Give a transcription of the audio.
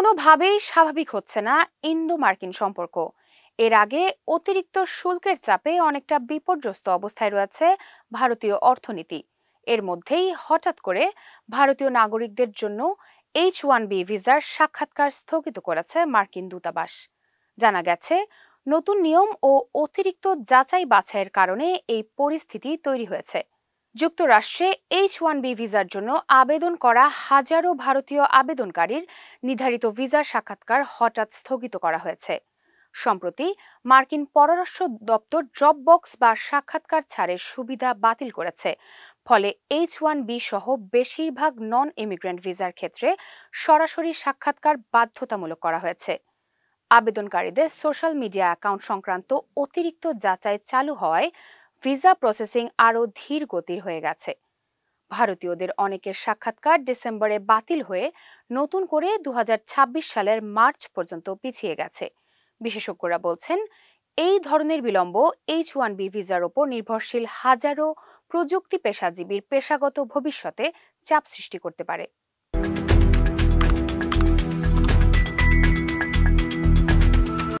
কোনোভাবেই স্বাভাবিক হচ্ছে না ইন্দো মার্কিন সম্পর্ক। এর আগে অতিরিক্ত শুল্কের চাপে অনেকটা বিপর্যস্ত অবস্থায় রয়েছে ভারতীয় অর্থনীতি। এর মধ্যেই হঠাৎ করে ভারতীয় নাগরিকদের জন্য H1B ভিসার সাক্ষাৎকার স্থগিত করেছে মার্কিন দূতাবাস। জানা গেছে, নতুন নিয়ম ও অতিরিক্ত যাচাই বাছাইয়ের কারণে এই পরিস্থিতি তৈরি হয়েছে। যুক্তরাষ্ট্রে H1B ভিসার জন্য আবেদন করা হাজারো ভারতীয় আবেদনকারীর নির্ধারিত ভিসার সাক্ষাৎকার হঠাৎ স্থগিত করা হয়েছে। সম্প্রতি মার্কিন পররাষ্ট্র দপ্তর ড্রপ বক্স বা সাক্ষাৎকার ছাড়ের সুবিধা বাতিল করেছে। ফলে H1B সহ বেশিরভাগ নন ইমিগ্রেন্ট ভিসার ক্ষেত্রে সরাসরি সাক্ষাৎকার বাধ্যতামূলক করা হয়েছে। আবেদনকারীদের সোশ্যাল মিডিয়া অ্যাকাউন্ট সংক্রান্ত অতিরিক্ত যাচাই চালু হওয়ায় ভিসা প্রসেসিং আরও ধীর গতির হয়ে গেছে। ভারতীয়দের অনেকের সাক্ষাৎকার ডিসেম্বরে বাতিল হয়ে নতুন করে 2026 সালের মার্চ পর্যন্ত পিছিয়ে গেছে। বিশেষজ্ঞরা বলছেন, এই ধরনের বিলম্ব H1B ভিসার ওপর নির্ভরশীল হাজারো প্রযুক্তি পেশাজীবীর পেশাগত ভবিষ্যতে চাপ সৃষ্টি করতে পারে।